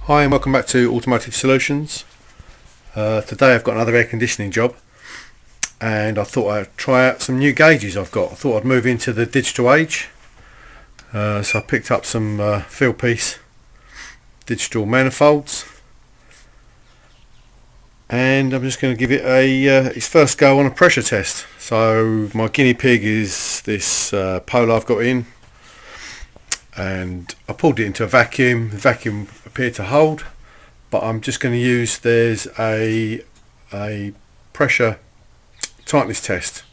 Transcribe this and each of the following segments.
Hi and welcome back to Automotive Solutions. Today I've got another air conditioning job and I thought I'd try out some new gauges I've got. I thought I'd move into the digital age. So I picked up some Fieldpiece digital manifolds and I'm just going to give it its first go on a pressure test. So my guinea pig is this Polo I've got in, and I pulled it into a vacuum. The vacuum appeared to hold, but I'm just going to use, there's a pressure tightness test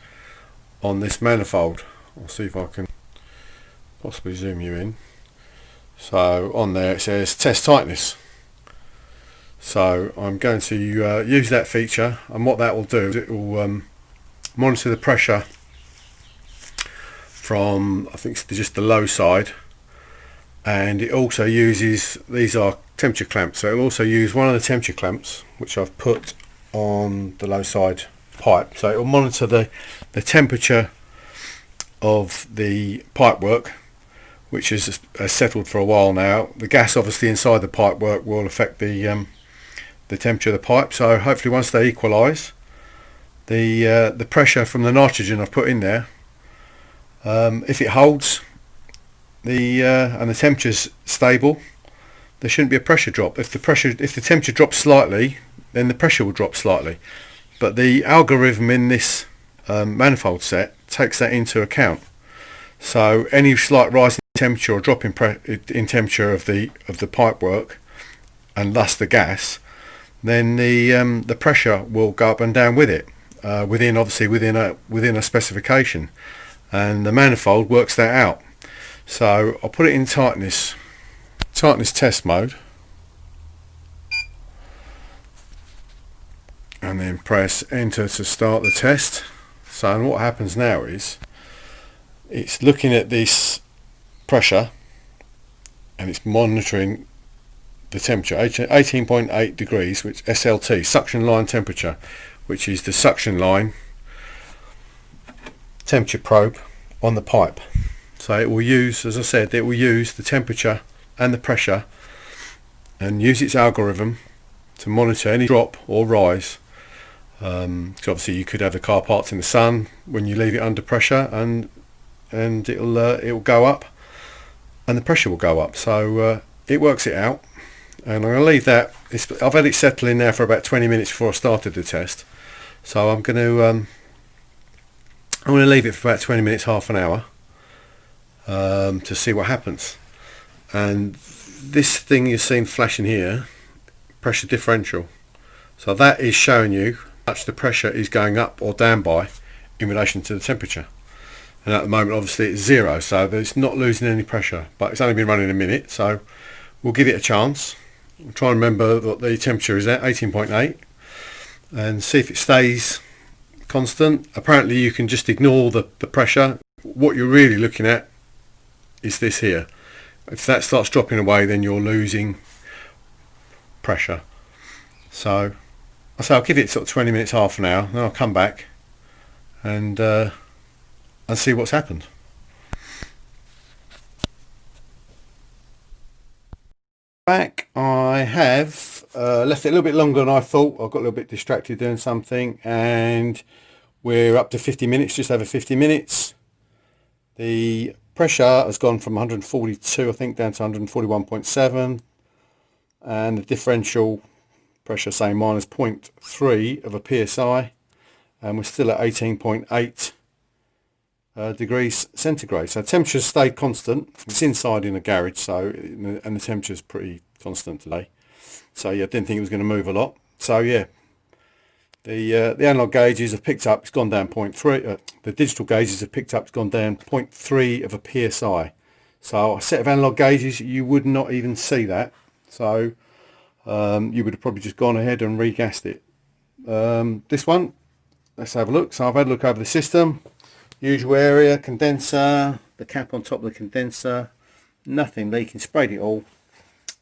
on this manifold. I'll see if I can possibly zoom you in. So on there it says test tightness. So I'm going to use that feature, and what that will do is it will monitor the pressure from, I think it's just the low side, and it also uses, these are temperature clamps, so it'll also use one of the temperature clamps which I've put on the low side pipe, so it will monitor the temperature of the pipework, which has settled for a while now. The gas obviously inside the pipework will affect the temperature of the pipe, so hopefully once they equalise, the pressure from the nitrogen I've put in there, if it holds and the temperature's stable, there shouldn't be a pressure drop. If the temperature drops slightly, then the pressure will drop slightly, but the algorithm in this manifold set takes that into account. So any slight rise in temperature or drop in temperature of the pipework, and thus the gas, then the pressure will go up and down with it, within a specification, and the manifold works that out. So I'll put it in tightness test mode, and then press enter to start the test. So and what happens now is it's looking at this pressure and it's monitoring the temperature, 18.8 degrees, which SLT, suction line temperature, which is the suction line temperature probe on the pipe. So it will use, as I said, it will use the temperature and the pressure and use its algorithm to monitor any drop or rise. So obviously you could have the car parked in the sun when you leave it under pressure, and it'll go up and the pressure will go up. So it works it out, and I'm going to leave that. I've had it settle in now for about 20 minutes before I started the test. So I'm going to leave it for about 20 minutes, half an hour, to see what happens. And this thing you've seen flashing here, pressure differential, so that is showing you how much the pressure is going up or down by in relation to the temperature. And at the moment obviously it's 0, so it's not losing any pressure, but it's only been running a minute, so we'll give it a chance. We'll try and remember what the temperature is at, 18.8, and see if it stays constant. Apparently you can just ignore the pressure. What you're really looking at is this here. If that starts dropping away, then you're losing pressure. So I'll give it sort of 20 minutes, half an hour, then I'll come back and see what's happened. Back, I have left it a little bit longer than I thought. I got a little bit distracted doing something, and we're up to 50 minutes, just over 50 minutes. The pressure has gone from 142, I think, down to 141.7, and the differential pressure, say, minus 0.3 of a psi, and we're still at 18.8 degrees centigrade. So temperature's stayed constant. It's inside in a garage, so, and the temperature's pretty constant today. So yeah, I didn't think it was going to move a lot. So yeah, the analog gauges have picked up, it's gone down 0.3. The digital gauges have picked up, it's gone down 0.3 of a psi. So a set of analog gauges, you would not even see that. So you would have probably just gone ahead and regassed it. This one, let's have a look. So I've had a look over the system. Usual area, condenser, the cap on top of the condenser, nothing leaking, sprayed it all.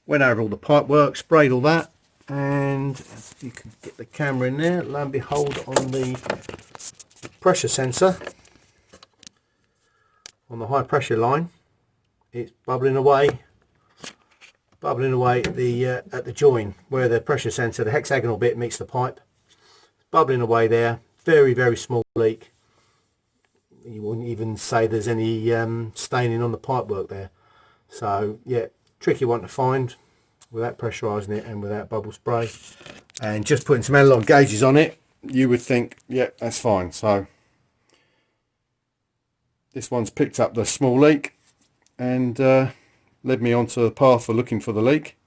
Went over all the pipe work, sprayed all that, and if you can get the camera in there, lo and behold, on the pressure sensor, on the high pressure line, it's bubbling away bubbling away at the join where the pressure sensor, the hexagonal bit, meets the pipe. Bubbling away there. Very, very small leak. You wouldn't even say there's any staining on the pipework there. So yeah, tricky one to find without pressurising it and without bubble spray. And just putting some analog gauges on it, you would think, yeah, that's fine. So this one's picked up the small leak and led me onto the path for looking for the leak,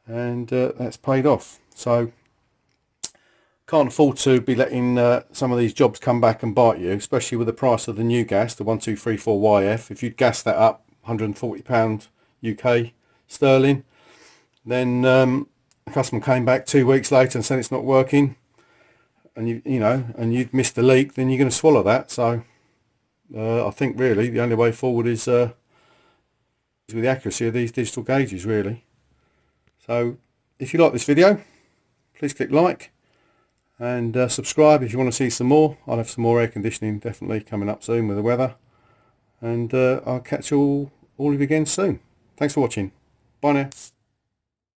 and that's paid off. So can't afford to be letting some of these jobs come back and bite you, especially with the price of the new gas, the 1234YF. If you'd gas that up £140 UK sterling, then the customer came back 2 weeks later and said it's not working, and you'd missed the leak, then you're going to swallow that. So I think really the only way forward is with the accuracy of these digital gauges, really. So if you like this video, please click like and subscribe if you want to see some more. I'll have some more air conditioning definitely coming up soon with the weather, and I'll catch all of you again soon. Thanks for watching. Bye now.